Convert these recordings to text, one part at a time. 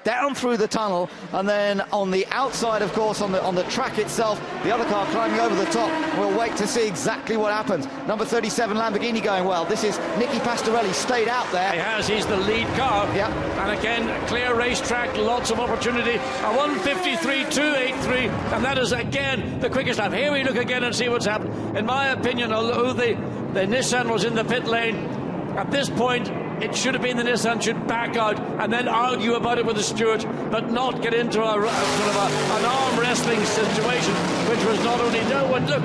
Down through the tunnel, and then on the outside, of course, on the track itself, the other car climbing over the top. We'll wait to see exactly what happens. Number 37 Lamborghini going well. This is Nicky Pastorelli, stayed out there. He has, he's the lead car. Yeah. And again, clear racetrack, lots of opportunity. A 1:53.283, and that is again the quickest lap. Here we look again and see what's happened. In my opinion, although the Nissan was in the pit lane, at this point, it should have been the Nissan should back out and then argue about it with the steward, but not get into a sort of an arm wrestling situation, which was not only no one. Look,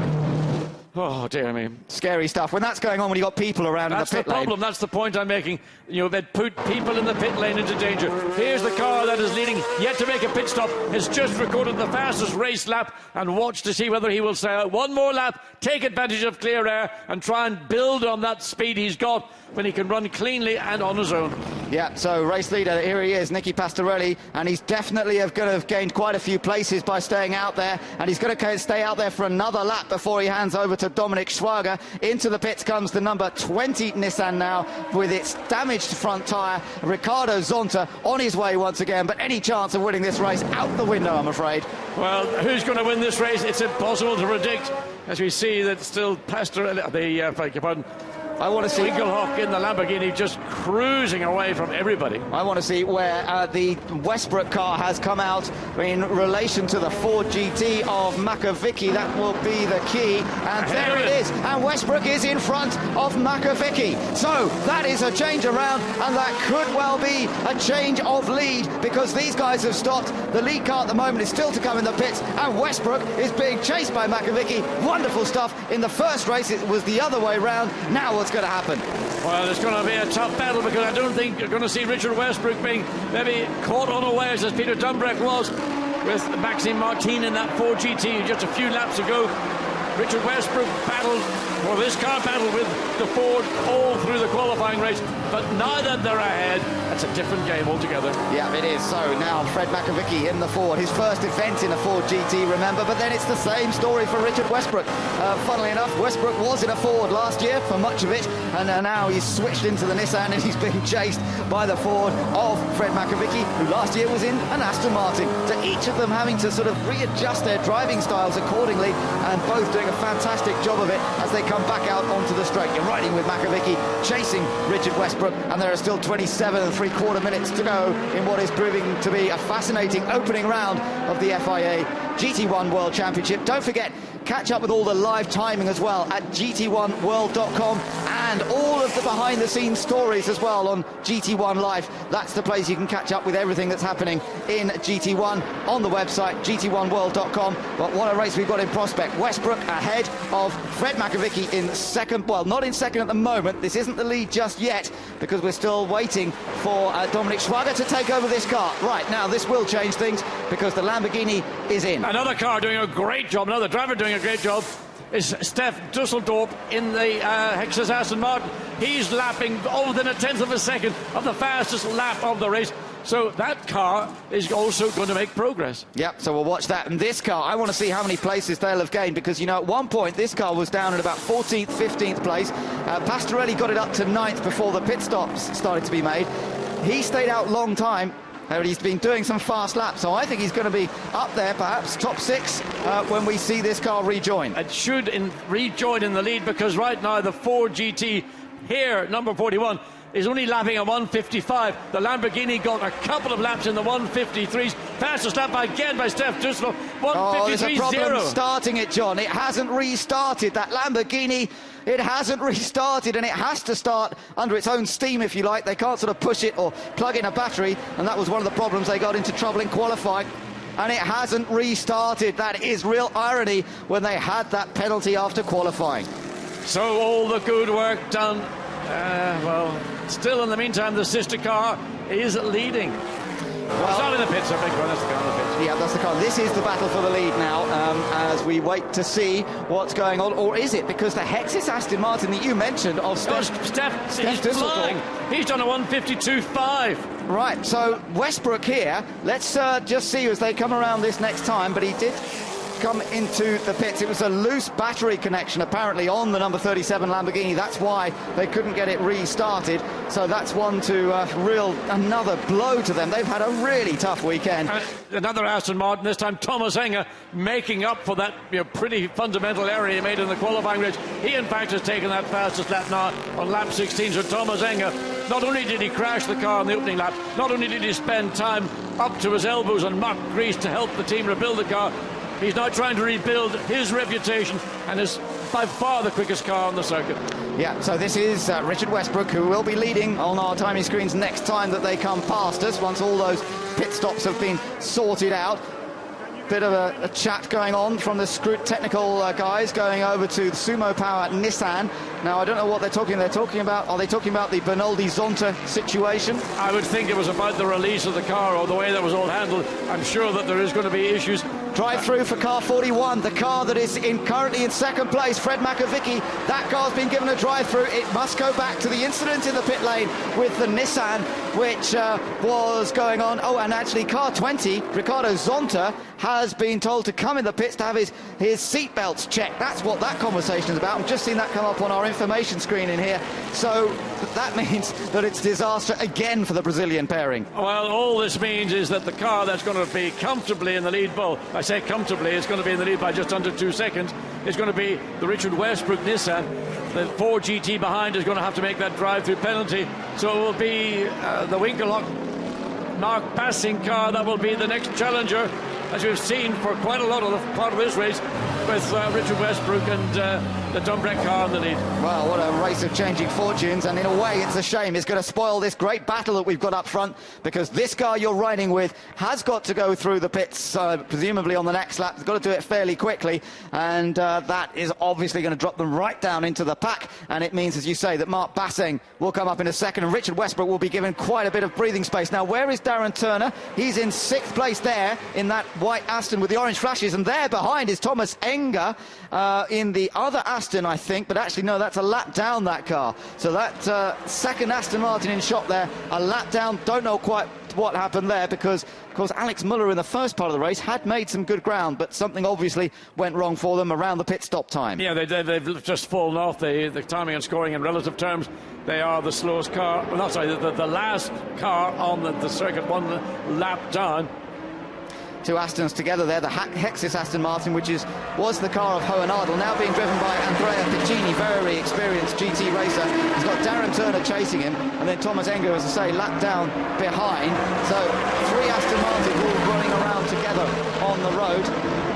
oh dear me, scary stuff when that's going on when you got people around in the pit lane. That's the problem. That's the point I'm making. You know, they'd put people in the pit lane into danger. Here's the car that is leading, yet to make a pit stop, has just recorded the fastest race lap, and watch to see whether he will say one more lap, take advantage of clear air, and try and build on that speed he's got when he can run cleanly and on his own. Yeah, so race leader, here he is, Nicky Pastorelli, and he's definitely going to have gained quite a few places by staying out there, and he's going to stay out there for another lap before he hands over to Dominic Schwager. Into the pits comes the number 20 Nissan now with its damaged front tyre. Ricardo Zonta on his way once again, but any chance of winning this race out the window, I'm afraid. Well, who's going to win this race? It's impossible to predict, as we see that still Pastorelli, beg your pardon, I want to see Winkelhock in the Lamborghini just cruising away from everybody. I want to see where the Westbrook car has come out in relation to the Ford GT of Makovicky. That will be the key. And there it is. And Westbrook is in front of Makovicky. So that is a change around, and that could well be a change of lead, because these guys have stopped. The lead car at the moment is still to come in the pits, and Westbrook is being chased by Makovicky. Wonderful stuff. In the first race, it was the other way round. Now what's going to happen? Well, it's going to be a tough battle, because I don't think you're going to see Richard Westbrook being maybe caught unawares as Peter Dumbreck was with Maxime Martin in that Ford GT just a few laps ago. Richard Westbrook battled, well, this car battled with the Ford all through the qualifying race, but now that they're ahead, it's a different game altogether. Yeah, it is. So now Fred Makovicky in the Ford, his first event in a Ford GT, remember, but then it's the same story for Richard Westbrook. Funnily enough, Westbrook was in a Ford last year for much of it, and now he's switched into the Nissan, and he's being chased by the Ford of Fred Makovicky, who last year was in an Aston Martin. So each of them having to sort of readjust their driving styles accordingly, and both doing a fantastic job of it as they come back out onto the straight. You're riding with Makovicky chasing Richard Westbrook, and there are still 27 3/4 minutes to go in what is proving to be a fascinating opening round of the FIA GT1 World Championship. Don't forget, catch up with all the live timing as well at GT1world.com, and all of the behind-the-scenes stories as well on GT1 Live. That's the place you can catch up with everything that's happening in GT1 on the website, GT1world.com. But what a race we've got in prospect. Westbrook ahead of Fred Makovicky in second. Well, not in second at the moment. This isn't the lead just yet, because we're still waiting for Dominic Schwager to take over this car. Right, now this will change things, because the Lamborghini is in. Another car doing a great job, another driver doing a great job is Steph Dusseldorp in the Hexus Aston Martin. He's lapping within a tenth of a second of the fastest lap of the race. So that car is also going to make progress. Yep, so we'll watch that. And this car, I want to see how many places they'll have gained, because, you know, at one point this car was down at about 14th, 15th place. Pastorelli got it up to 9th before the pit stops started to be made. He stayed out long time. He's been doing some fast laps, so I think he's going to be up there, perhaps top 6, when we see this car rejoin. It should rejoin in the lead, because right now the Ford GT here, number 41, is only lapping a 1:55. The Lamborghini got a couple of laps in the 1:53s. Fastest lap again by Steph Dusseldorp, 1:53.0. Oh, there's a problem starting it, John. It hasn't restarted. That Lamborghini, it hasn't restarted, and it has to start under its own steam, if you like. They can't sort of push it or plug in a battery, and that was one of the problems they got into trouble in qualifying. And it hasn't restarted. That is real irony when they had that penalty after qualifying. So all the good work done. Well, still in the meantime, the sister car is leading. Well, it's not in the pits, I think. Well, that's the car in the pits. Yeah, that's the car. This is the battle for the lead now, as we wait to see what's going on. Or is it? Because the Hexus Aston Martin that you mentioned of Steph he's flying. He's done a 1:52.5. Right, so Westbrook here. Let's just see as they come around this next time. But he did come into the pits. It was a loose battery connection apparently on the number 37 Lamborghini. That's why they couldn't get it restarted. So that's one to another blow to them. They've had a really tough weekend. Another Aston Martin, this time Thomas Enger, making up for that pretty fundamental error he made in the qualifying race. He in fact has taken that fastest lap now on lap 16. So Thomas Enger, not only did he crash the car in the opening lap, not only did he spend time up to his elbows on muck grease to help the team rebuild the car, he's now trying to rebuild his reputation and is by far the quickest car on the circuit. Yeah, so this is Richard Westbrook, who will be leading on our timing screens next time that they come past us, once all those pit stops have been sorted out. Bit of a chat going on from the technical guys going over to the Sumo Power Nissan. Now, I don't know what they're talking about. Are they talking about the Bernoldi Zonta situation? I would think it was about the release of the car or the way that was all handled. I'm sure that there is going to be issues. Drive-through for car 41, the car that is currently in second place, Fred McAvicky. That car's been given a drive-through. It must go back to the incident in the pit lane with the Nissan, which was going on. Oh, and actually car 20, Ricardo Zonta, has been told to come in the pits to have his seatbelts checked. That's what that conversation is about. I've just seen that come up on our information screen in here. So that means that it's disaster again for the Brazilian pairing. Well, all this means is that the car that's going to be comfortably in the lead, well, I say comfortably, it's going to be in the lead by just under 2 seconds. It's going to be the Richard Westbrook Nissan. The Ford GT behind is going to have to make that drive-through penalty. So it will be the Winkelhock Mark passing car that will be the next challenger, as we've seen for quite a lot of the part of this race, with Richard Westbrook and the Dumbrek car in the lead. Well, what a race of changing fortunes, and in a way it's a shame. It's going to spoil this great battle that we've got up front, because this car you're riding with has got to go through the pits, presumably on the next lap. It's got to do it fairly quickly, and that is obviously going to drop them right down into the pack, and it means, as you say, that Mark Basseng will come up in a second, and Richard Westbrook will be given quite a bit of breathing space. Now, where is Darren Turner? He's in 6th place there in that white Aston with the orange flashes, and there behind is Thomas Enger in the other Aston, I think, but actually no, that's a lap down, that car. So that second Aston Martin in shot there, a lap down. Don't know quite what happened there, because of course Alex Muller in the first part of the race had made some good ground, but something obviously went wrong for them around the pit stop time. Yeah, they've just fallen off. The timing and scoring in relative terms, they are the slowest car, well, not sorry, the last car on the circuit, one lap down. Two Astons together there, the Hexis Aston Martin, which was the car of Hohen Ardel, now being driven by Andrea Piccini, very experienced GT racer. He's got Darren Turner chasing him, and then Thomas Enger, as I say, lap down behind. So 3 Aston Martins all running around together on the road,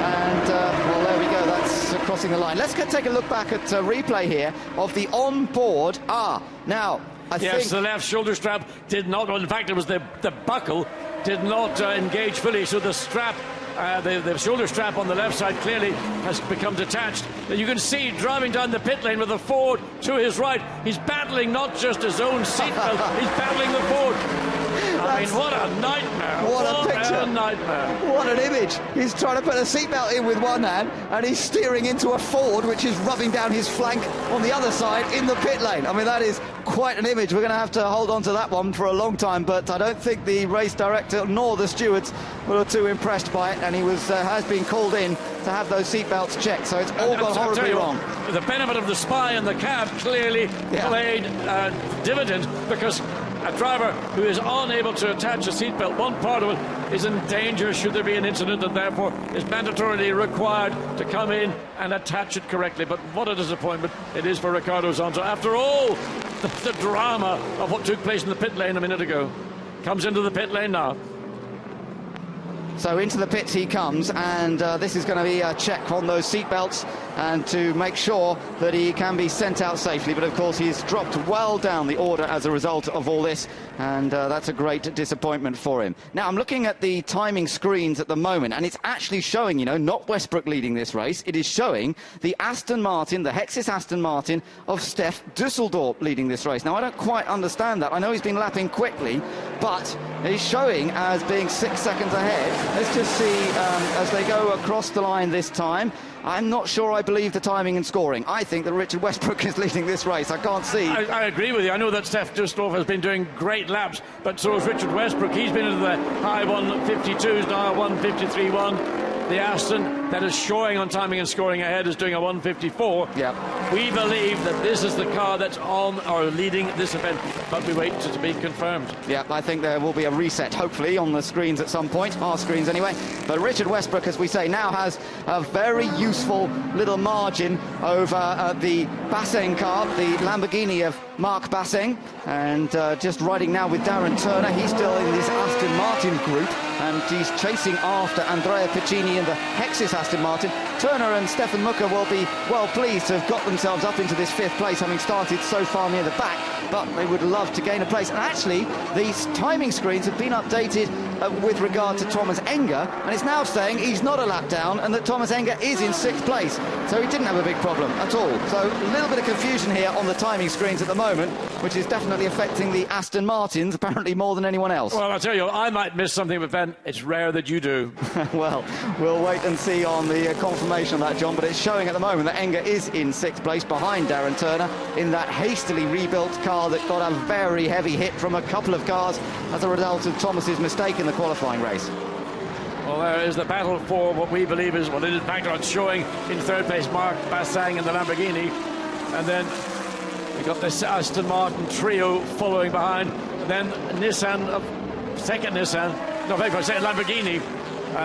and well, there we go, that's crossing the line. Let's take a look back at replay here of the on-board. Now, I think the left shoulder strap did not, well, in fact it was the buckle did not engage fully, so the strap, the shoulder strap on the left side clearly has become detached. You can see driving down the pit lane with the Ford to his right. He's battling not just his own seatbelt, he's battling the Ford. I mean, what a nightmare. What a picture. A nightmare. What an image. He's trying to put a seatbelt in with one hand, and he's steering into a Ford, which is rubbing down his flank on the other side in the pit lane. I mean, that is quite an image. We're going to have to hold on to that one for a long time, but I don't think the race director nor the stewards were too impressed by it, and he has been called in to have those seatbelts checked, so it's all gone horribly wrong. The benefit of the spy and the cab clearly played dividend, because a driver who is unable to attach a seatbelt, one part of it, is in danger should there be an incident, and therefore is mandatorily required to come in and attach it correctly. But what a disappointment it is for Ricardo Zonta. After all the drama of what took place in the pit lane a minute ago. Comes into the pit lane now. So into the pits he comes, and this is going to be a check on those seatbelts and to make sure that he can be sent out safely. But of course he's dropped well down the order as a result of all this, and that's a great disappointment for him. Now I'm looking at the timing screens at the moment, and it's actually showing, you know, not Westbrook leading this race. It is showing the Aston Martin, the Hexis Aston Martin of Stef Dusseldorp leading this race. Now I don't quite understand that. I know he's been lapping quickly, but he's showing as being 6 seconds ahead. Let's just see as they go across the line this time. I'm not sure I believe the timing and scoring. I think that Richard Westbrook is leading this race. I can't see. I agree with you. I know that Stef Dusseldorp has been doing great laps, but so has Richard Westbrook. He's been into the high 152s, now 153.1. the Aston that is showing on timing and scoring ahead is doing a 1:54. Yeah. We believe that this is the car that's on or leading this event, but we wait to be confirmed. Yeah, I think there will be a reset, hopefully, on the screens at some point, our screens anyway. But Richard Westbrook, as we say, now has a very useful little margin over the Basseng car, the Lamborghini of Mark Basseng, and just riding now with Darren Turner. He's still in this Aston Martin group, and he's chasing after Andrea Piccini in the Hexis Aston Martin. Turner and Stefan Mucker will be well pleased to have got themselves up into this 5th place, having started so far near the back, but they would love to gain a place. And actually, these timing screens have been updated with regard to Thomas Enger, and it's now saying he's not a lap down and that Thomas Enger is in 6th place. So he didn't have a big problem at all. So a little bit of confusion here on the timing screens at the moment, which is definitely affecting the Aston Martins, apparently more than anyone else. Well, I'll tell you, I might miss something, but Ben, it's rare that you do. Well, we'll wait and see on the confirmation of that, John, but it's showing at the moment that Enger is in 6th place behind Darren Turner in that hastily rebuilt car that got a very heavy hit from a couple of cars as a result of Thomas's mistake in the qualifying race. Well, there is the battle for what we believe is what it is back on showing in 3rd place Mark Basseng in the Lamborghini, and then we got this Aston Martin trio following behind, then Nissan, second Lamborghini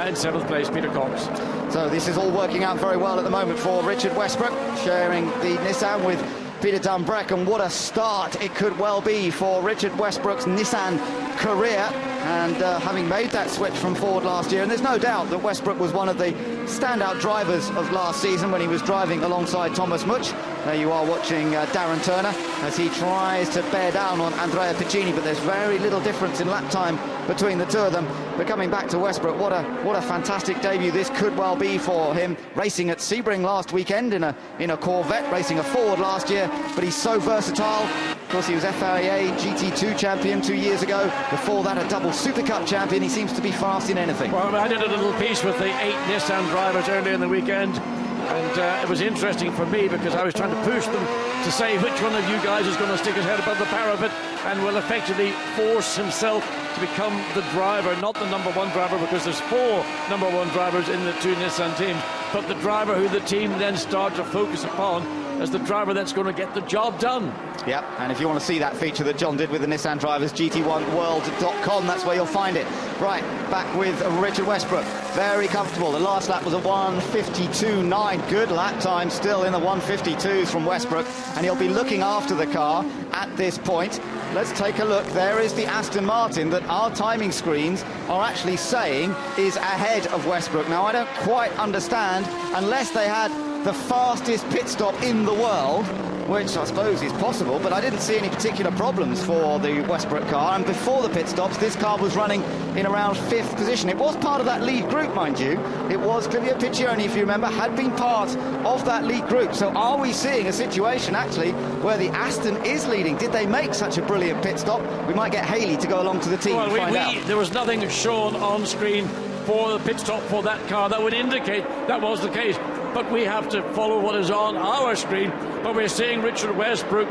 in 7th place Peter Cox. So this is all working out very well at the moment for Richard Westbrook, sharing the Nissan with Peter Dumbreck, and what a start it could well be for Richard Westbrook's Nissan career, and having made that switch from Ford last year. And there's no doubt that Westbrook was one of the standout drivers of last season when he was driving alongside Thomas Much. There you are watching Darren Turner as he tries to bear down on Andrea Piccini, but there's very little difference in lap time between the two of them. But coming back to Westbrook, what a fantastic debut this could well be for him, racing at Sebring last weekend in a Corvette, racing a Ford last year, but he's so versatile. Of course, he was FIA GT2 champion 2 years ago. Before that, a double Super Cup champion. He seems to be fast in anything. Well, I did a little piece with the 8 Nissan drivers earlier in the weekend, and it was interesting for me because I was trying to push them to say which one of you guys is going to stick his head above the parapet and will effectively force himself to become the driver, not the number 1 driver, because there's 4 number 1 drivers in the 2 Nissan teams, but the driver who the team then start to focus upon as the driver that's going to get the job done. Yep, and if you want to see that feature that John did with the Nissan drivers, GT1world.com, that's where you'll find it. Right, back with Richard Westbrook. Very comfortable. The last lap was a 1:52.9. Good lap time still in the 1:52s from Westbrook, and he'll be looking after the car at this point. Let's take a look. There is the Aston Martin that our timing screens are actually saying is ahead of Westbrook. Now, I don't quite understand, unless they had the fastest pit stop in the world, which I suppose is possible, but I didn't see any particular problems for the Westbrook car. And before the pit stops, this car was running in around 5th position. It was part of that lead group, mind you. It was Clivio Piccioni, if you remember, had been part of that lead group. So are we seeing a situation, actually, where the Aston is leading? Did they make such a brilliant pit stop? We might get Haley to go along to the team and find out. There was nothing shown on screen for the pit stop for that car that would indicate that was the case. But we have to follow what is on our screen. But we're seeing Richard Westbrook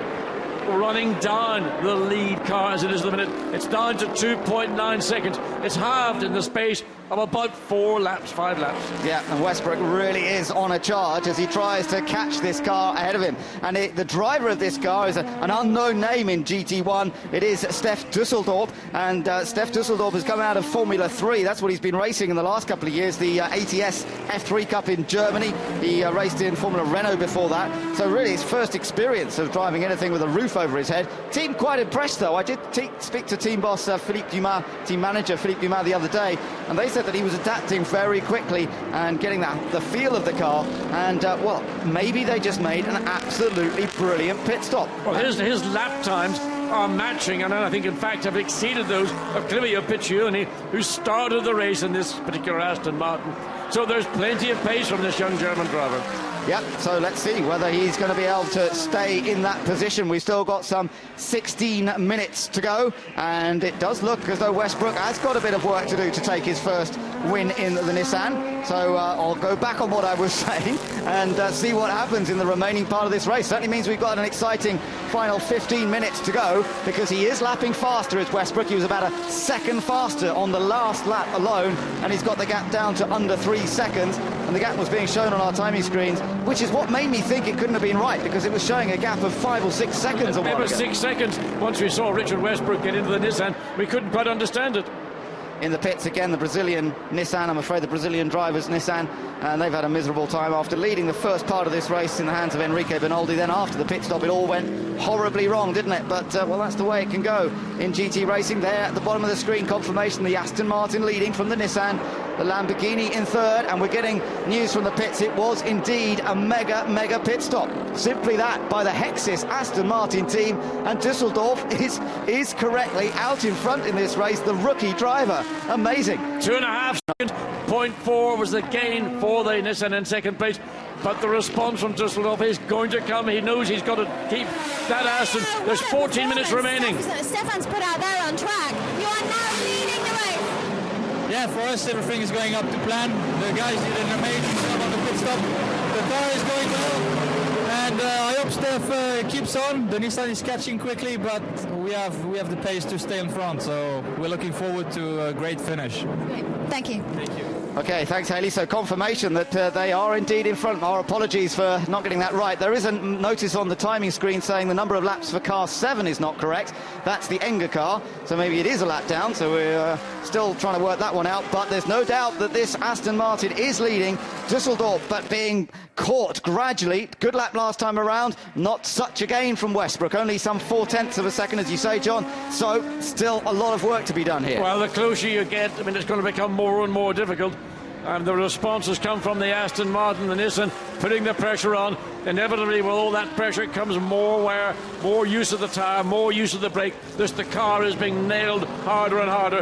running down the lead car as it is at the minute. It's down to 2.9 seconds. It's halved in the space of about 5 laps. Yeah, and Westbrook really is on a charge as he tries to catch this car ahead of him. And the driver of this car is an unknown name in GT1. It is Stef Dusseldorp, and Stef Dusseldorp has come out of Formula 3. That's what he's been racing in the last couple of years, the ATS F3 Cup in Germany. He raced in Formula Renault before that. So really his first experience of driving anything with a roof over his head. Team quite impressed, though. I did speak to team boss Philippe Dumas, team manager Philippe Dumas, the other day, and they said that he was adapting very quickly and getting the feel of the car, and well, maybe they just made an absolutely brilliant pit stop. Well, his lap times are matching, and I think in fact have exceeded those of Clivio Piccioni, who started the race in this particular Aston Martin. So there's plenty of pace from this young German driver. Yep, so let's see whether he's going to be able to stay in that position. We've still got some 16 minutes to go, and it does look as though Westbrook has got a bit of work to do to take his first win in the Nissan. So I'll go back on what I was saying and see what happens in the remaining part of this race. Certainly means we've got an exciting final 15 minutes to go, because he is lapping faster as Westbrook. He was about a second faster on the last lap alone, and he's got the gap down to under 3 seconds. And the gap was being shown on our timing screens, which is what made me think it couldn't have been right, because it was showing a gap of 5 or 6 seconds a while ago. 6 seconds. Once we saw Richard Westbrook get into the Nissan, we couldn't quite understand it. In the pits again, the Brazilian Nissan, I'm afraid the Brazilian driver's Nissan, and they've had a miserable time after leading the first part of this race in the hands of Enrique Bernoldi. Then after the pit stop, it all went horribly wrong, didn't it? But, well, that's the way it can go in GT racing. There at the bottom of the screen, confirmation, the Aston Martin leading from the Nissan, the Lamborghini in third, and we're getting news from the pits. It was indeed a mega pit stop. Simply that, by the Hexis Aston Martin team, and Düsseldorf is correctly out in front in this race, the rookie driver. Amazing. 2.5 seconds. 0.4 was the gain for the Nissan in second place, but the response from Düsseldorf is going to come. He knows he's got to keep that Aston. There's 14 minutes remaining. Stefan's put out there on track. You are now leading the race. Yeah, for us everything is going up to plan. The guys did an amazing job on the pit stop. The car is going well, and I hope Steph keeps on. The Nissan is catching quickly, but we have the pace to stay in front, so we're looking forward to a great finish. Great. Thank you. Thank you. Okay, thanks, Haley. So confirmation that they are indeed in front. Our apologies for not getting that right. There is a notice on the timing screen saying the number of laps for car 7 is not correct. That's the Enger car, so maybe it is a lap down, so we're still trying to work that one out. But there's no doubt that this Aston Martin is leading Düsseldorf, but being caught gradually. Good lap last time around, not such a gain from Westbrook, only some 0.4 of a second, as you say, John. So still a lot of work to be done here. Well, the closer you get, I mean, it's going to become more and more difficult. And the response has come from the Aston Martin, the Nissan, putting the pressure on. Inevitably, with all that pressure comes more wear, more use of the tyre, more use of the brake. The car is being nailed harder and harder.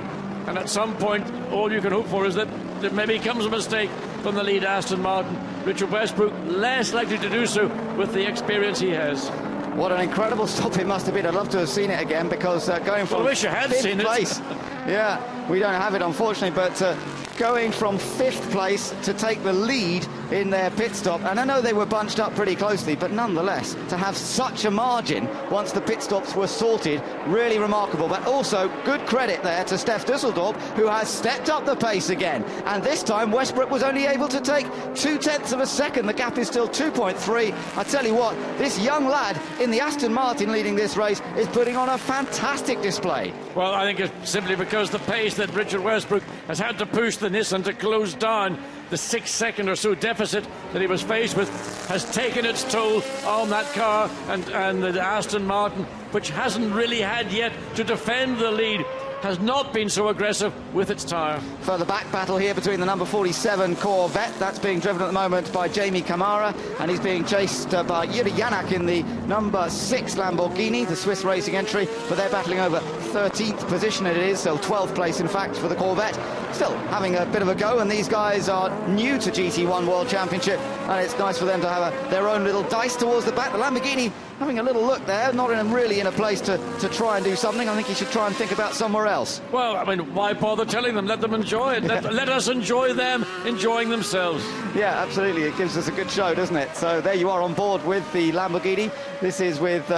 And at some point, all you can hope for is that there maybe comes a mistake from the lead Aston Martin. Richard Westbrook less likely to do so with the experience he has. What an incredible stop it must have been. I'd love to have seen it again, because going from I wish you had seen it. place, yeah, we don't have it unfortunately, but going from 5th place to take the lead in their pit stop, and I know they were bunched up pretty closely, but nonetheless, to have such a margin once the pit stops were sorted, really remarkable. But also good credit there to Steph Düsseldorf, who has stepped up the pace again, and this time Westbrook was only able to take 0.2 of a second. The gap is still 2.3. I tell you what, this young lad in the Aston Martin leading this race is putting on a fantastic display. Well, I think it's simply because the pace that Richard Westbrook has had to push the Nissan to close down the 6 second or so deficit that he was faced with has taken its toll on that car, and the Aston Martin, which hasn't really had yet to defend the lead, has not been so aggressive with its tyre. Further back battle here between the number 47 Corvette, that's being driven at the moment by Jamie Camara, and he's being chased by Jiri Janak in the number 6 Lamborghini, the Swiss racing entry, but they're battling over 13th position it is, so 12th place in fact for the Corvette. Still having a bit of a go, and these guys are new to GT1 World Championship, and it's nice for them to have their own little dice towards the back. The Lamborghini having a little look there, not really in a place to try and do something. I think he should try and think about somewhere else. Well, I mean, why bother telling them? Let them enjoy it. Let us enjoy them enjoying themselves. Yeah, absolutely. It gives us a good show, doesn't it? So there you are on board with the Lamborghini. This is with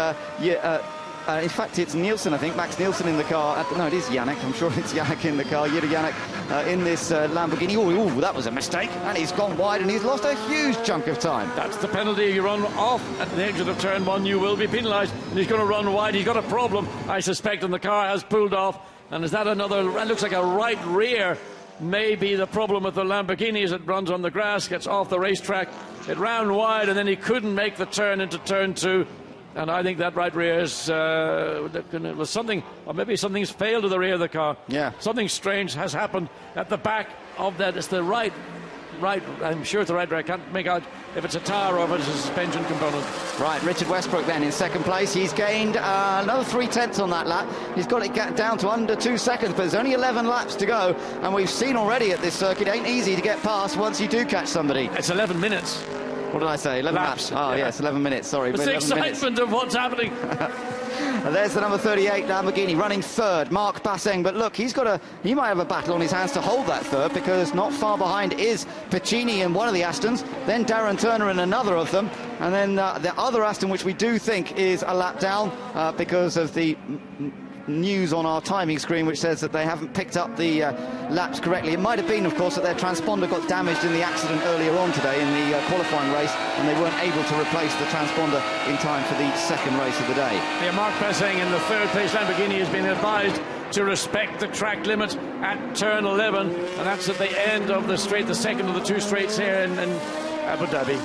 in fact, it's Nielsen, I think, Max Nielsen in the car. No, it is Janak. I'm sure it's Janak in the car. Jiri Janak in this Lamborghini. Oh, that was a mistake. And he's gone wide, and he's lost a huge chunk of time. That's the penalty. You run off at the exit of turn 1, you will be penalised. And he's going to run wide. He's got a problem, I suspect, and the car has pulled off. And is that another? It looks like a right rear. Maybe the problem with the Lamborghini as it runs on the grass, gets off the racetrack. It ran wide, and then he couldn't make the turn into turn 2. And I think that right rear is was something, or maybe something's failed to the rear of the car. Yeah. Something strange has happened at the back of that. It's the right, I'm sure it's the right rear. I can't make out if it's a tyre or if it's a suspension component. Right, Richard Westbrook then in second place. He's gained another 0.3 on that lap. He's got it down to under 2 seconds, but there's only 11 laps to go. And we've seen already at this circuit, it ain't easy to get past once you do catch somebody. It's 11 minutes. What did I say? 11 laps. Oh, yeah. Yes, 11 minutes. Sorry. It's the excitement of what's happening. There's the number 38 Lamborghini running third, Marc Basseng. But look, he might have a battle on his hands to hold that third, because not far behind is Piccini in one of the Astons, then Darren Turner in another of them, and then the other Aston, which we do think is a lap down because of the news on our timing screen which says that they haven't picked up the laps correctly. It might have been, of course, that their transponder got damaged in the accident earlier on today in the qualifying race, and they weren't able to replace the transponder in time for the second race of the day. Yeah, Marc Basseng in the third place Lamborghini has been advised to respect the track limit at turn 11, and that's at the end of the straight, the second of the two straights here in Abu Dhabi.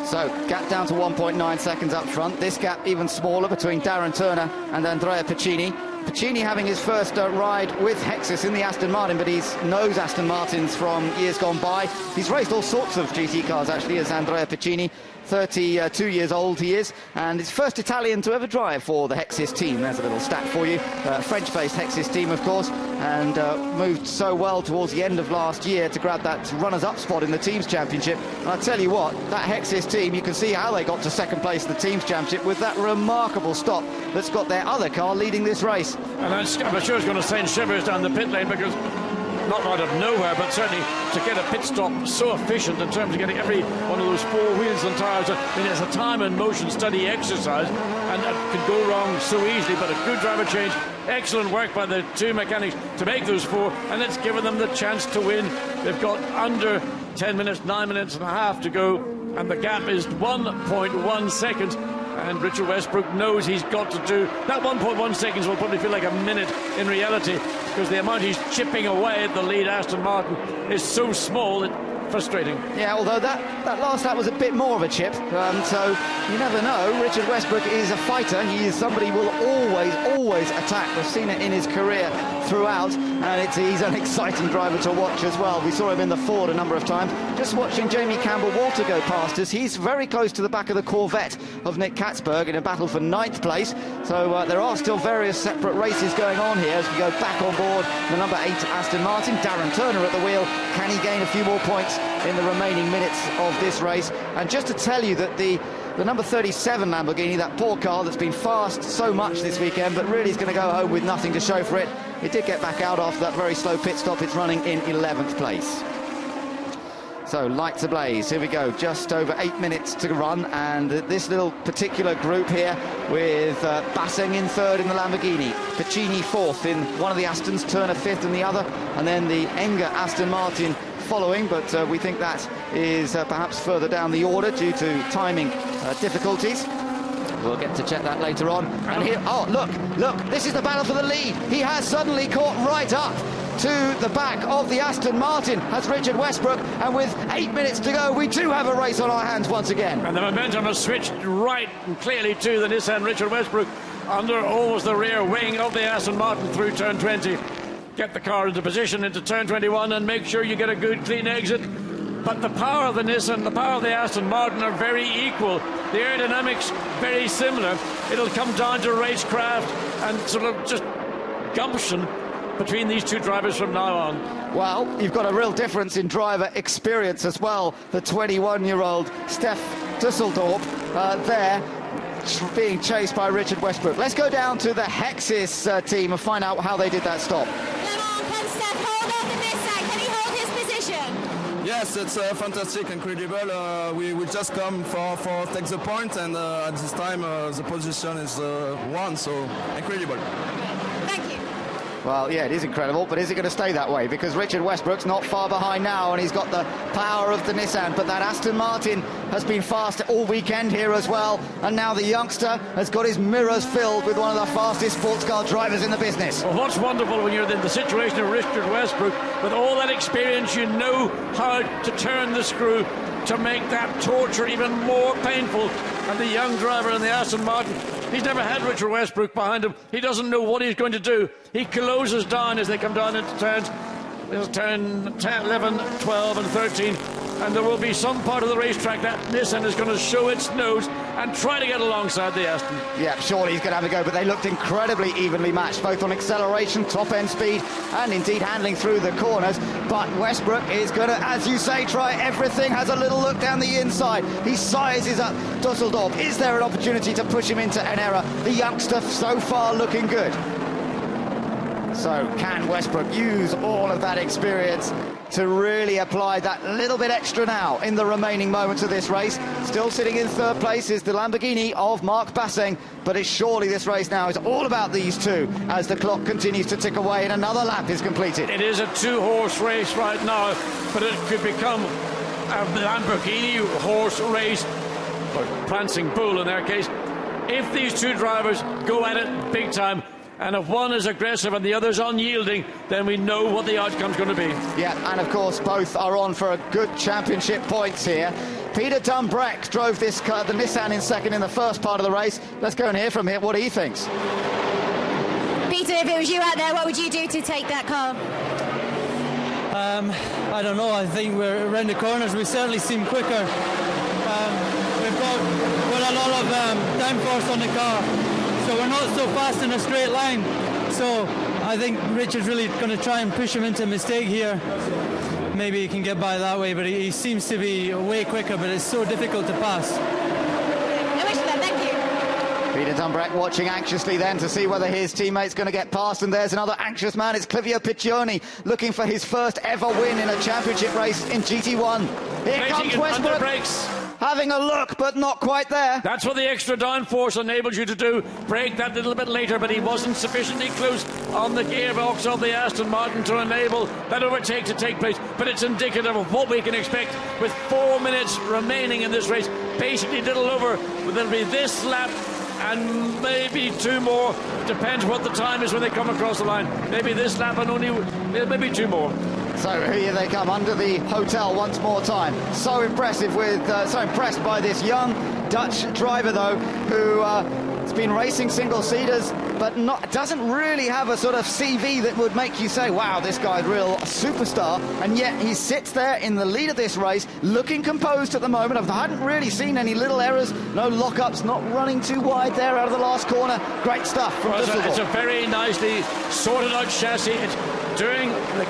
So, gap down to 1.9 seconds up front. This gap even smaller between Darren Turner and Andrea Piccini. Piccini having his first ride with Hexus in the Aston Martin, but he knows Aston Martins from years gone by. He's raced all sorts of GT cars, actually, as Andrea Piccini. 32 years old he is, and he's first Italian to ever drive for the Hexus team. There's a little stat for you. French-based Hexus team, of course, and moved so well towards the end of last year to grab that runners-up spot in the Teams Championship. And I tell you what, that Hexus team, you can see how they got to second place in the Teams Championship with that remarkable stop that's got their other car leading this race. And I'm sure it's going to send shivers down the pit lane, because not out of nowhere, but certainly to get a pit stop so efficient in terms of getting every one of those four wheels and tyres. I mean, it's a time and motion study exercise, and that can go wrong so easily, but a good driver change, excellent work by the two mechanics to make those four, and it's given them the chance to win. They've got under 10 minutes, 9 minutes and a half to go, and the gap is 1.1 seconds. And Richard Westbrook knows he's got to do that. 1.1 seconds will probably feel like a minute in reality, because the amount he's chipping away at the lead Aston Martin is so small, it's frustrating. Yeah, although that last lap was a bit more of a chip, so you never know. Richard Westbrook is a fighter. He is somebody who will always attack. We've seen it in his career throughout, and he's an exciting driver to watch as well. We saw him in the Ford a number of times. Just watching Jamie Campbell-Walter go past us, he's very close to the back of the Corvette of Nick Katzberg in a battle for 9th place. So there are still various separate races going on here as we go back on board the number 8 Aston Martin. Darren Turner at the wheel. Can he gain a few more points in the remaining minutes of this race? And just to tell you that the number 37 Lamborghini, that poor car that's been fast so much this weekend, but really is going to go home with nothing to show for it. It did get back out after that very slow pit stop. It's running in 11th place. So lights ablaze, here we go, just over 8 minutes to run, and this little particular group here with Basseng in third in the Lamborghini, Piccini fourth in one of the Astons, Turner fifth in the other, and then the Enger Aston Martin following, but we think that is perhaps further down the order due to timing difficulties. We'll get to check that later on. And here, oh, look, this is the battle for the lead. He has suddenly caught right up to the back of the Aston Martin as Richard Westbrook, and with 8 minutes to go, we do have a race on our hands once again. And the momentum has switched right and clearly to the Nissan Richard Westbrook under almost the rear wing of the Aston Martin through turn 20. Get the car into position into turn 21 and make sure you get a good clean exit. But the power of the Nissan, the power of the Aston Martin are very equal. The aerodynamics very similar. It'll come down to racecraft and sort of just gumption between these two drivers from now on. Well, you've got a real difference in driver experience as well. The 21-year-old Steph Dusseldorp there being chased by Richard Westbrook. Let's go down to the Hexus team and find out how they did that stop. Can Steph hold on to this side? Can he hold his position? Yes, it's fantastic, incredible. We just come for take the point, and at this time the position is 1, so incredible. Thank you. Well, yeah, it is incredible, but is it going to stay that way? Because Richard Westbrook's not far behind now, and he's got the power of the Nissan, but that Aston Martin has been fast all weekend here as well, and now the youngster has got his mirrors filled with one of the fastest sports car drivers in the business. Well, what's wonderful when you're in the situation of Richard Westbrook, with all that experience, you know how to turn the screw to make that torture even more painful. And the young driver in the Aston Martin, he's never had Richard Westbrook behind him. He doesn't know what he's going to do. He closes down as they come down into turns. There's turn 10, 11, 12 and 13. and there will be some part of the racetrack that Nissan is going to show its nose and try to get alongside the Aston. Yeah, surely he's going to have a go, but they looked incredibly evenly matched, both on acceleration, top-end speed, and indeed handling through the corners. But Westbrook is going to, as you say, try everything, has a little look down the inside. He sizes up Dusseldorf. Is there an opportunity to push him into an error? The youngster so far looking good. So can Westbrook use all of that experience to really apply that little bit extra now in the remaining moments of this race? Still sitting in third place is the Lamborghini of Mark Basseng, but it's surely this race now is all about these two as the clock continues to tick away and another lap is completed. It is a two-horse race right now, but it could become a Lamborghini horse race, or prancing bull in their case, if these two drivers go at it big time. And if one is aggressive and the other's unyielding, then we know what the outcome's going to be. Yeah, and of course both are on for a good championship points here. Peter Dumbreck drove this car, the Nissan, in second in the first part of the race. Let's go and hear from him what he thinks. Peter, if it was you out there, what would you do to take that car? I don't know. I think we're around the corners. We certainly seem quicker. We've got a lot of downforce on the car. So we're not so fast in a straight line. So I think Richard's really going to try and push him into a mistake here. Maybe he can get by that way, but he seems to be way quicker, but it's so difficult to pass. Thank you. Peter Dumbreck watching anxiously then to see whether his teammate's going to get past, and there's another anxious man. It's Clivio Piccioni looking for his first ever win in a championship race in GT1. Here comes Westbrook. Having a look, but not quite there. That's what the extra downforce enables you to do. Brake that little bit later, but he wasn't sufficiently close on the gearbox of the Aston Martin to enable that overtake to take place. But it's indicative of what we can expect with 4 minutes remaining in this race. Basically little over, but there'll be this lap and maybe two more. Depends what the time is when they come across the line. Maybe this lap and only maybe two more. So here they come under the hotel once more time. So impressive with, so impressed by this young Dutch driver though, who has been racing single-seaters, but doesn't really have a sort of CV that would make you say, wow, this guy's a real superstar. And yet he sits there in the lead of this race, looking composed at the moment. I hadn't really seen any little errors, no lockups, not running too wide there out of the last corner. Great stuff from Düsseldorf. It's a very nicely sorted out chassis. It's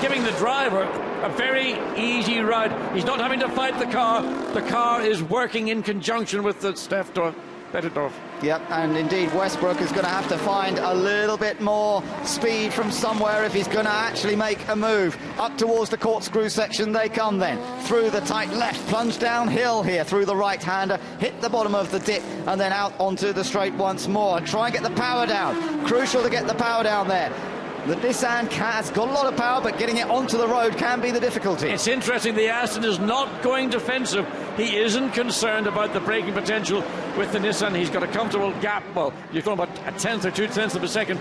giving the driver a very easy ride. He's not having to fight the car. The car is working in conjunction with the Bettendorf. Yep, and indeed Westbrook is going to have to find a little bit more speed from somewhere if he's going to actually make a move. Up towards the corkscrew section they come then. Through the tight left, plunge downhill here through the right-hander, hit the bottom of the dip and then out onto the straight once more. Try and get the power down. Crucial to get the power down there. The Nissan has got a lot of power, but getting it onto the road can be the difficulty. It's interesting, the Aston is not going defensive. He isn't concerned about the braking potential with the Nissan. He's got a comfortable gap. Well, you're talking about a tenth or 2/10 of a second.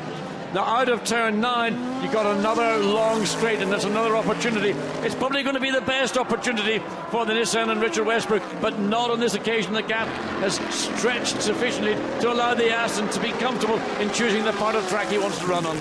Now, out of turn 9, you've got another long straight, and that's another opportunity. It's probably going to be the best opportunity for the Nissan and Richard Westbrook, but not on this occasion. The gap has stretched sufficiently to allow the Aston to be comfortable in choosing the part of track he wants to run on.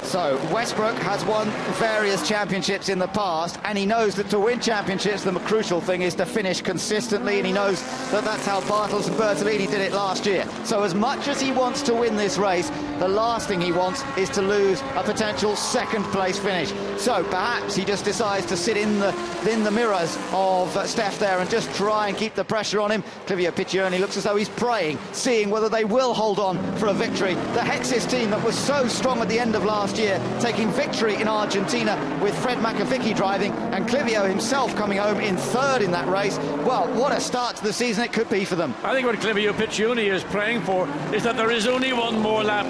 So Westbrook has won various championships in the past, and he knows that to win championships the crucial thing is to finish consistently, and he knows that that's how Bartels and Bertolini did it last year. So as much as he wants to win this race, the last thing he wants is to lose a potential second place finish. So perhaps he just decides to sit in the mirrors of Steph there and just try and keep the pressure on him. Clivio Piccioni looks as though he's praying, seeing whether they will hold on for a victory. The Hexis team that was so strong at the end of last year, taking victory in Argentina with Fred McAvicky driving, and Clivio himself coming home in third in that race. Well, what a start to the season it could be for them. I think what Clivio Piccioni is praying for is that there is only one more lap,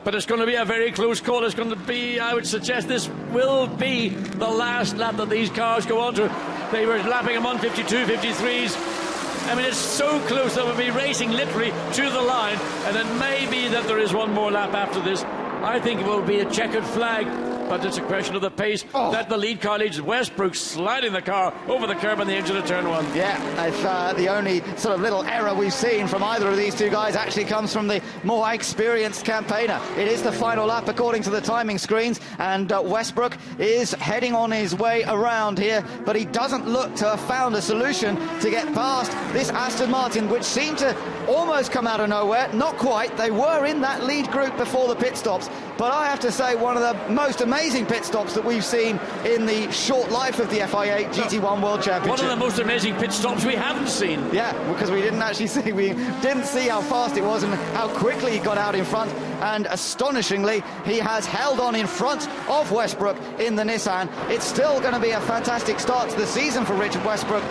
but it's going to be a very close call. It's going to be, I would suggest this will be the last lap that these cars go on to. They were lapping them on 52, 53s. I mean, it's so close that we'll be racing literally to the line, and it may be that there is one more lap after this. I think it will be a checkered flag but it's a question of the pace that the lead car leads. Westbrook sliding the car over the curb on the edge of the turn one. Yeah, if, the only sort of little error we've seen from either of these two guys actually comes from the more experienced campaigner. It is the final lap according to the timing screens, and Westbrook is heading on his way around here, but he doesn't look to have found a solution to get past this Aston Martin, which seemed to almost come out of nowhere. Not quite. They were in that lead group before the pit stops, but I have to say one of the most amazing pit stops that we've seen in the short life of the FIA GT1 World Championship. One of the most amazing pit stops we haven't seen. Yeah, because we didn't see how fast it was and how quickly he got out in front, and astonishingly he has held on in front of Westbrook in the Nissan. It's still going to be a fantastic start to the season for Richard Westbrook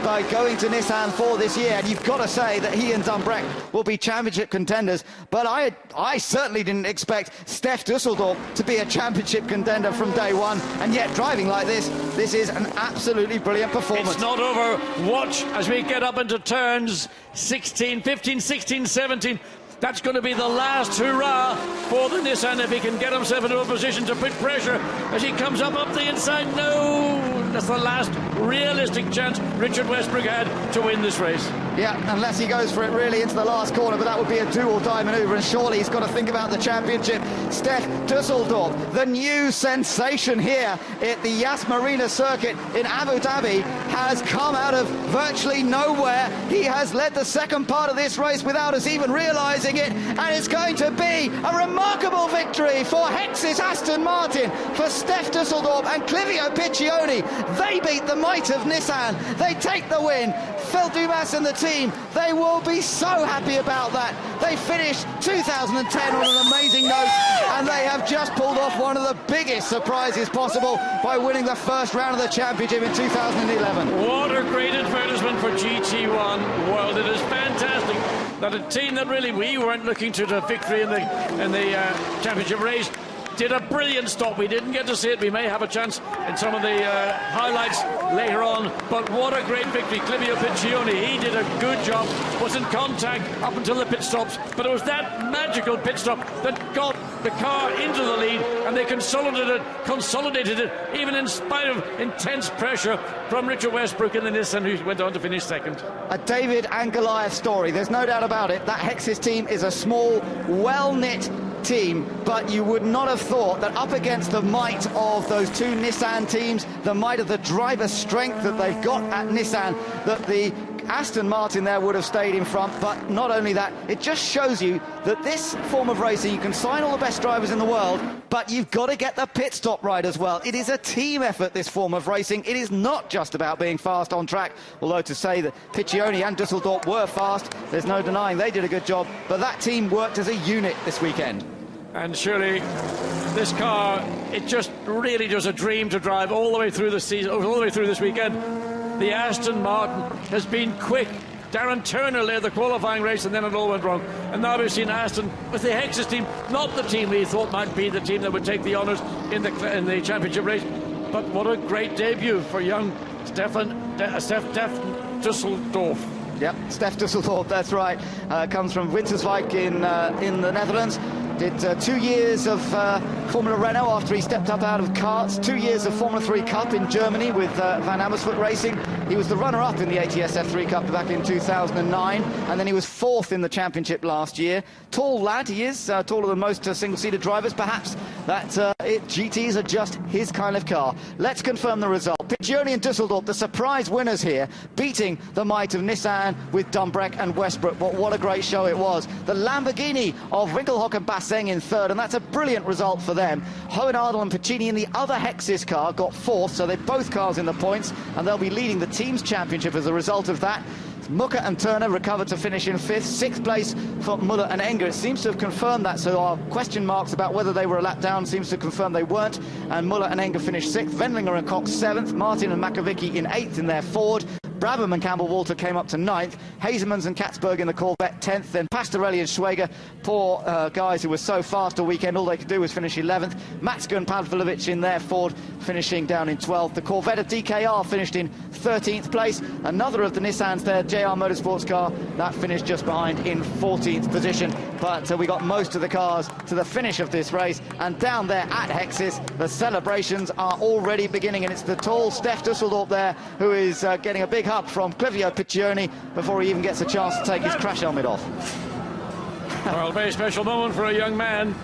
by going to Nissan for this year, and you've got to say that he and Dumbreck will be championship contenders, but I certainly didn't expect Stef Dusseldorf to be a championship contender from day one, and yet driving like this is an absolutely brilliant performance. It's not over. Watch as we get up into turns 16, 15, 16, 17. That's going to be the last hurrah for the Nissan if he can get himself into a position to put pressure as he comes up the inside. No, that's the last realistic chance Richard Westbrook had to win this race. Yeah, unless he goes for it really into the last corner, but that would be a do-or-die manoeuvre, and surely he's got to think about the championship. Stef Dusseldorf, the new sensation here at the Yas Marina circuit in Abu Dhabi, has come out of virtually nowhere. He has led the second part of this race without us even realising it, and it's going to be a remarkable victory for Hex's Aston Martin, for Stef Dusseldorf and Clivio Piccioni. They beat the might of Nissan. They take the win. Phil Dumas and the team, they will be so happy about that. They finished 2010 on an amazing note, and they have just pulled off one of the biggest surprises possible by winning the first round of the championship in 2011. What a great advertisement for GT1 World. It is fantastic that a team that really we weren't looking to the victory in the championship race did a brilliant stop. We didn't get to see it. We may have a chance in some of the highlights later on, but what a great victory. Clivio Piccioni, he did a good job, was in contact up until the pit stops, but it was that magical pit stop that got the car into the lead, and they consolidated it even in spite of intense pressure from Richard Westbrook in the Nissan, who went on to finish second. A David and Goliath story, there's no doubt about it. That Hex's team is a small, well-knit team, but you would not have thought that up against the might of those two Nissan teams, the might of the driver strength that they've got at Nissan, that the Aston Martin there would have stayed in front. But not only that, it just shows you that this form of racing, you can sign all the best drivers in the world, but you've got to get the pit stop right as well. It is a team effort, this form of racing. It is not just about being fast on track, although to say that Piccioni and Dusseldorf were fast, there's no denying they did a good job, but that team worked as a unit this weekend. And surely this car, it just really does a dream to drive all the way through the season, all the way through this weekend. The Aston Martin has been quick. Darren Turner led the qualifying race, and then it all went wrong. And now we've seen Aston with the Hex's team, not the team we thought might be the team that would take the honours in the championship race. But what a great debut for young Stef Dusseldorf. Yep, Stef Dusseldorf, that's right. Comes from Winterswijk in the Netherlands. Did 2 years of Formula Renault after he stepped up out of karts, 2 years of Formula 3 Cup in Germany with Van Amersfoort Racing. He was the runner-up in the ATS F3 Cup back in 2009, and then he was fourth in the championship last year. Tall lad he is, taller than most single-seater drivers. Perhaps that GTs are just his kind of car. Let's confirm the result. Piccioni and Dusseldorf, the surprise winners here, beating the might of Nissan with Dumbreck and Westbrook. But what a great show it was. The Lamborghini of Winkelhock and Basseng in third, and that's a brilliant result for them. Hohenadel and Pacini in the other Hex's car got fourth, so they're both cars in the points, and they'll be leading the team's championship as a result of that. Mucker and Turner recovered to finish in fifth. Sixth place for Muller and Enger. It seems to have confirmed that, so our question marks about whether they were a lap down seems to confirm they weren't, and Muller and Enger finished sixth. Wendlinger and Cox seventh. Martin and Makovicky in eighth in their Ford. Brabham and Campbell-Walter came up to ninth. Hazemans and Katzberg in the Corvette 10th. Then Pastorelli and Schwager, poor guys who were so fast all weekend, all they could do was finish 11th. Matska and Pavlovic in their Ford finishing down in 12th. The Corvette of DKR finished in 13th place. Another of the Nissans there, JR Motorsports car, that finished just behind in 14th position. but we got most of the cars to the finish of this race, and down there at Hexis, the celebrations are already beginning, and it's the tall Steph Dusseldorp there who is getting a big hug from Clivio Piccioni before he even gets a chance to take his crash helmet off. Well, a very special moment for a young man,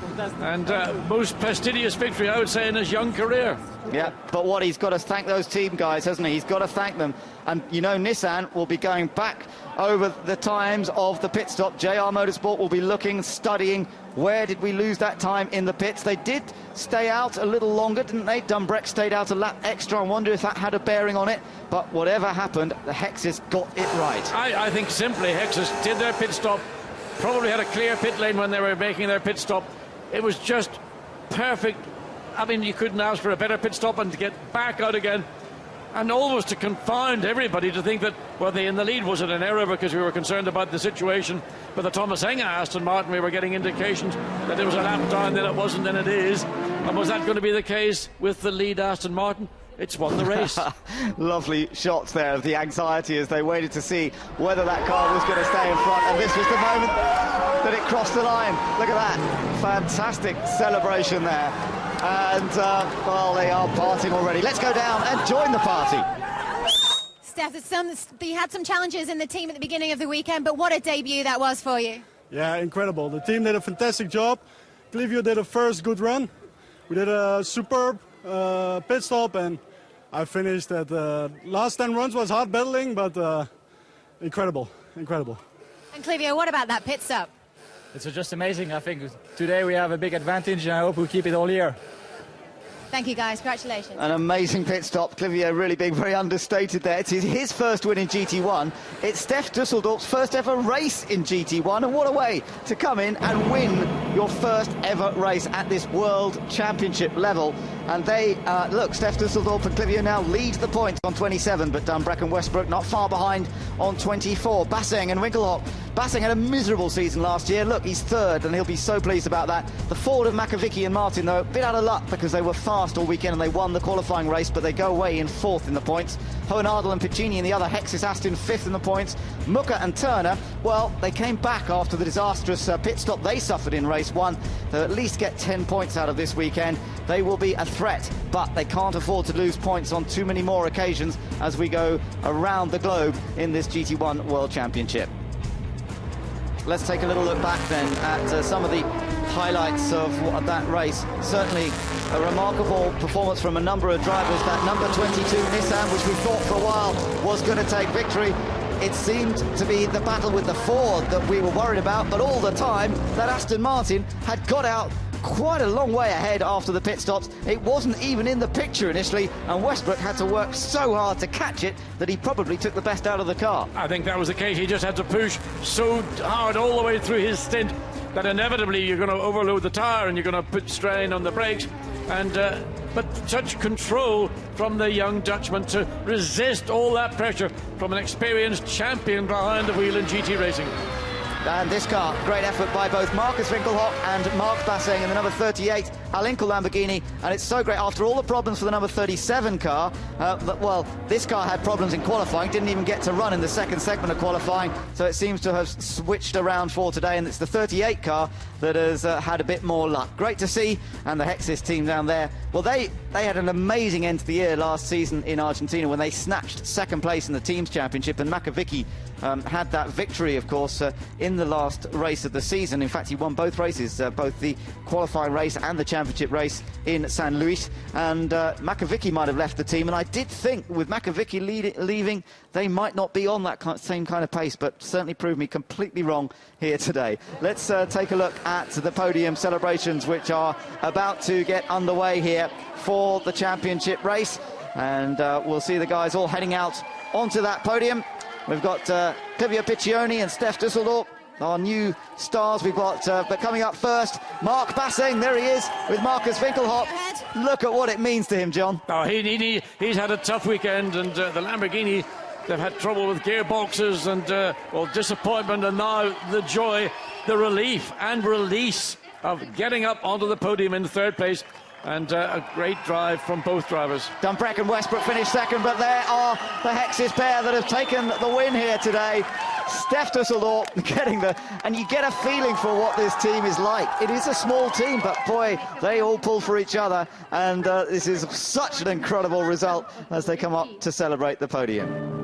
and most prestigious victory, I would say, in his young career. Yeah, but what he's got to thank those team guys, hasn't he? He's got to thank them. And, you know, Nissan will be going back over the times of the pit stop. JR Motorsport will be looking, studying, where did we lose that time in the pits? They did stay out a little longer, didn't they? Dumbreck stayed out a lap extra. I wonder if that had a bearing on it. But whatever happened, the Hexis got it right. I think simply Hexis did their pit stop, probably had a clear pit lane when they were making their pit stop. It was just perfect. I mean, you couldn't ask for a better pit stop, and to get back out again, and almost to confound everybody to think that, well, they in the lead, was it an error because we were concerned about the situation? But the Thomas Enga Aston Martin, we were getting indications that it was a lap down, then it wasn't, then it is. And was that going to be the case with the lead Aston Martin? It's won the race. Lovely shots there of the anxiety as they waited to see whether that car was going to stay in front, and this was the moment that it crossed the line. Look at that fantastic celebration there, and well, they are partying already. Let's go down and join the party. Steph, you had some challenges in the team at the beginning of the weekend, but what a debut that was for you. Yeah, incredible. The team did a fantastic job. Clivio did a first good run. We did a superb pit stop, and I finished at last 10 runs was hard battling, but incredible. And Clivio, what about that pit stop? It's just amazing. I think today we have a big advantage, and I hope we keep it all year. Thank you, guys. Congratulations. An amazing pit stop. Clivio really being very understated there. It's his first win in GT1. It's Steph Dusseldorp's first ever race in GT1. And what a way to come in and win your first ever race at this World Championship level. And they, look, Steph Dusseldorp and Clivio now lead the points on 27, but Dumbreck and Westbrook not far behind on 24. Basseng and Winkelhock. Basseng had a miserable season last year. Look, he's third, and he'll be so pleased about that. The Ford of Makovicky and Martin, though, a bit out of luck because they were fast all weekend and they won the qualifying race, but they go away in fourth in the points. Hohenadel and Piccini in the other, Hexis Aston fifth in the points. Mucker and Turner, well, they came back after the disastrous pit stop they suffered in race one. They'll at least get 10 points out of this weekend. They will be a threat, but they can't afford to lose points on too many more occasions as we go around the globe in this GT1 World Championship. Let's take a little look back then at some of the highlights of that race. Certainly a remarkable performance from a number of drivers. That number 22 Nissan, which we thought for a while was going to take victory, it seemed to be the battle with the Ford that we were worried about, but all the time that Aston Martin had got out quite a long way ahead after the pit stops. It wasn't even in the picture initially, and Westbrook had to work so hard to catch it that he probably took the best out of the car. I think that was the case. He just had to push so hard all the way through his stint that inevitably you're going to overload the tyre and you're going to put strain on the brakes. And but such control from the young Dutchman to resist all that pressure from an experienced champion behind the wheel in GT racing. And this car, great effort by both Marcus Winkelhock and Mark Basseng in the number 38 Alinco Lamborghini, and it's so great after all the problems for the number 37 car. Well, this car had problems in qualifying, didn't even get to run in the second segment of qualifying, so it seems to have switched around for today, and it's the 38 car that has had a bit more luck. Great to see, and the Hexis team down there, well, they had an amazing end to the year last season in Argentina when they snatched second place in the Teams Championship, and Makovicky had that victory, of course, in the last race of the season. In fact, he won both races, both the qualifying race and the championship race in San Luis, and Makovicky might have left the team, and I did think with Makovicky leaving, they might not be on that same kind of pace, but certainly proved me completely wrong here today. Let's take a look at the podium celebrations, which are about to get underway here for the championship race, and we'll see the guys all heading out onto that podium. We've got Clivio Piccioni and Steph Dusseldorp, our new stars. We've got, but coming up first, Mark Basseng. There he is with Marcus Winkelhock. Look at what it means to him, John. Oh, he's had a tough weekend, and the Lamborghini, they've had trouble with gearboxes and, well, disappointment, and now the joy, the relief and release of getting up onto the podium in third place. And a great drive from both drivers. Dumbreck and Westbrook finished second, but there are the Hexis pair that have taken the win here today. Steph Dusseldorf getting and you get a feeling for what this team is like. It is a small team, but boy, they all pull for each other, and this is such an incredible result as they come up to celebrate the podium.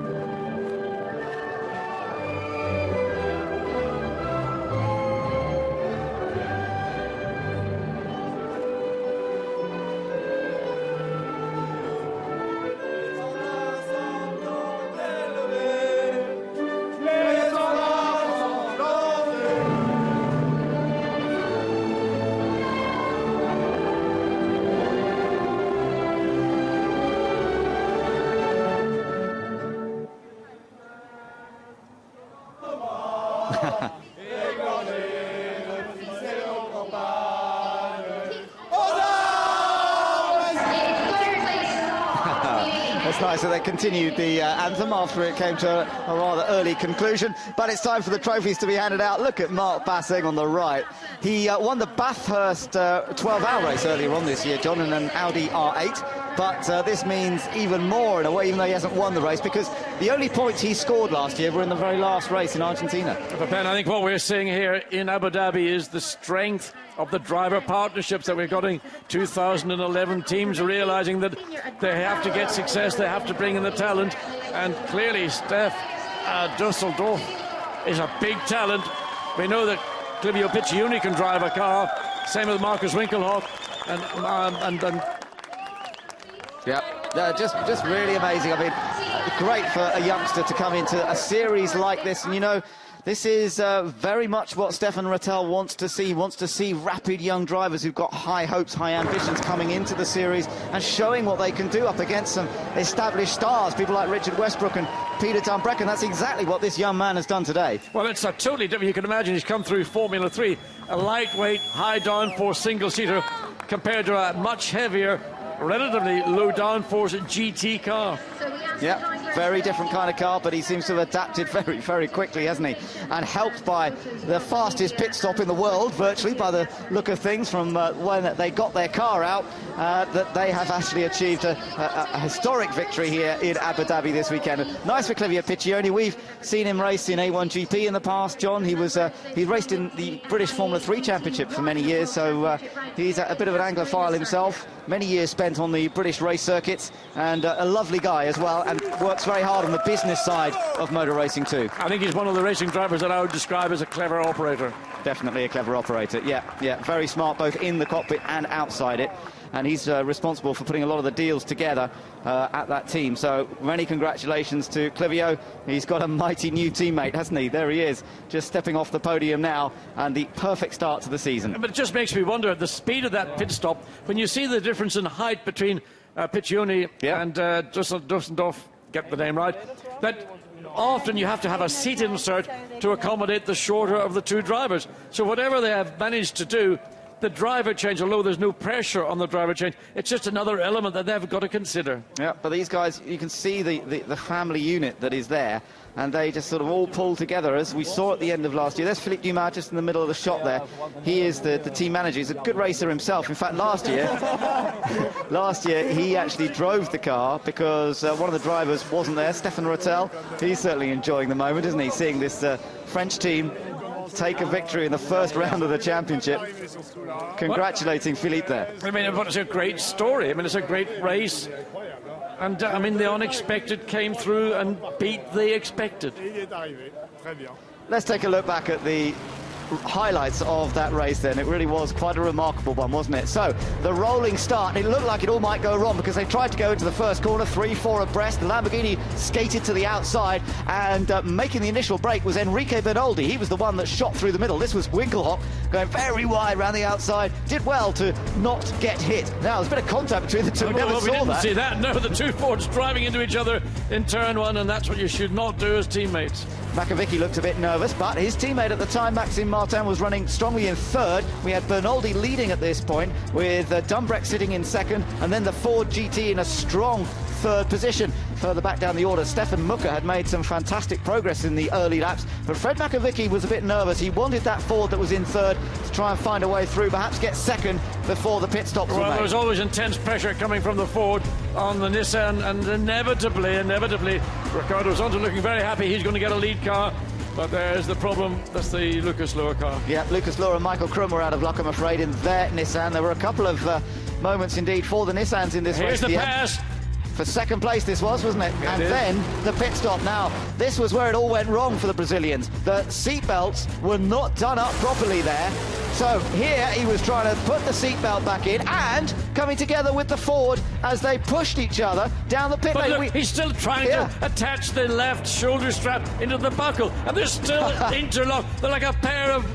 It's nice that they continued the anthem after it came to a rather early conclusion, but it's time for the trophies to be handed out. Look at Mark Bassing on the right. He won the Bathurst 12-hour race earlier on this year, John, in an Audi R8, but this means even more in a way, even though he hasn't won the race, because the only points he scored last year were in the very last race in Argentina. But Ben, I think what we're seeing here in Abu Dhabi is the strength of the driver partnerships that we've got in 2011. Teams realizing that they have to get success, they have to bring in the talent, and clearly Steph Dusseldorf is a big talent. We know that Clivio Piccioni can drive a car, same with Marcus Winkelhock, and yeah, just really amazing. I mean, great for a youngster to come into a series like this, and you know, this is very much what Stefan Rattel wants to see. He wants to see rapid young drivers who've got high hopes, high ambitions coming into the series and showing what they can do up against some established stars, people like Richard Westbrook and Peter Dumbreck, and that's exactly what this young man has done today. Well, it's a totally different. You can imagine he's come through Formula 3, a lightweight, high downforce single-seater compared to a much heavier, relatively low downforce GT car. Yeah, very different kind of car, but he seems to have adapted very, very quickly, hasn't he? And helped by the fastest pit stop in the world, virtually, by the look of things, from when they got their car out, that they have actually achieved a historic victory here in Abu Dhabi this weekend. Nice for Clivio Piccioni. We've seen him race in A1GP in the past, John. He raced in the British Formula 3 Championship for many years, so he's a bit of an Anglophile himself. Many years spent on the British race circuits, and a lovely guy as well, and works very hard on the business side of motor racing too. I think he's one of the racing drivers that I would describe as a clever operator. Definitely a clever operator, yeah, very smart both in the cockpit and outside it, and he's responsible for putting a lot of the deals together at that team. So many congratulations to Clivio. He's got a mighty new teammate, hasn't he? There he is, just stepping off the podium now, and the perfect start to the season. But it just makes me wonder at the speed of that pit stop, when you see the difference in height between Piccioni and Dusseldorf, get the name right, that often you have to have a seat insert to accommodate the shorter of the two drivers. So whatever they have managed to do, the driver change, although there's no pressure on the driver change, it's just another element that they've got to consider. Yeah, but these guys, you can see the family unit that is there, and they just sort of all pull together, as we saw at the end of last year. There's Philippe Dumas just in the middle of the shot there. He is the team manager. He's a good racer himself. In fact, last year he actually drove the car because one of the drivers wasn't there, Stefan Rattel. He's certainly enjoying the moment, isn't he, seeing this French team take a victory in the first round of the championship. Congratulating Philippe there. I mean, it's a great story. I mean, it's a great race. And, I mean, the unexpected came through and beat the expected. Let's take a look back at the highlights of that race then. It really was quite a remarkable one, wasn't it? So the rolling start, it looked like it all might go wrong because they tried to go into the first corner, 3-4 abreast. The Lamborghini skated to the outside, and making the initial break was Enrique Bernoldi. He was the one that shot through the middle. This was Winkelhock going very wide around the outside, did well to not get hit. Now there's a bit of contact between the two. We didn't see that. No, the two Fords driving into each other in turn one, and that's what you should not do as teammates. Makovic looked a bit nervous, but his teammate at the time, Maxime Martin, was running strongly in third. We had Bernoldi leading at this point, with Dumbreck sitting in second, and then the Ford GT in a strong third position. Further back down the order, Stefan Mucker had made some fantastic progress in the early laps, but Fred Makovic was a bit nervous. He wanted that Ford that was in third to try and find a way through, perhaps get second before the pit stops were made. There was always intense pressure coming from the Ford on the Nissan, and inevitably, Ricardo Zonta looking very happy he's going to get a lead car. But there's the problem. That's the Lucas Lohr car. Yeah, Lucas Lohr and Michael Krum were out of luck, I'm afraid, in their Nissan. There were a couple of moments indeed for the Nissans in this race. Here's the pass. For second place this was, wasn't it? Yeah, and then the pit stop. Now, this was where it all went wrong for the Brazilians. The seatbelts were not done up properly there. So here he was trying to put the seatbelt back in and coming together with the Ford as they pushed each other down the pit But lane. look, he's still trying to attach the left shoulder strap into the buckle, and they're still interlocked. They're like a pair of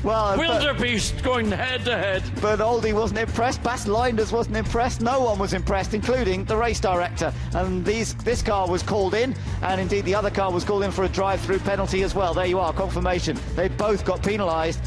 wildebeest going head to head. But Oldie wasn't impressed, Bas Linders wasn't impressed, no one was impressed, including the race director. And this car was called in, and indeed the other car was called in for a drive-through penalty as well. There you are, confirmation. They both got penalised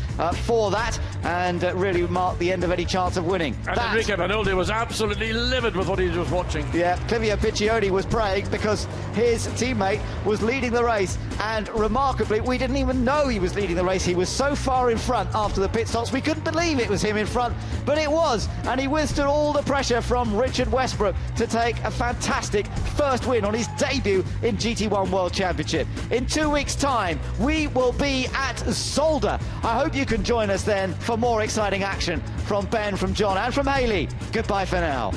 for that, and really marked the end of any chance of winning. And Enrique Benoldi was absolutely livid with what he was watching. Yeah, Clivio Piccioni was praying because his teammate was leading the race, and remarkably, we didn't even know he was leading the race. He was so far in front after the pit stops, we couldn't believe it was him in front, but it was, and he withstood all the pressure from Richard Westbrook to take a fantastic first win on his debut in GT1 World Championship. In 2 weeks' time, we will be at Zolder. I hope you can join us then for more exciting action. From Ben, from John, and from Hayley, goodbye for now.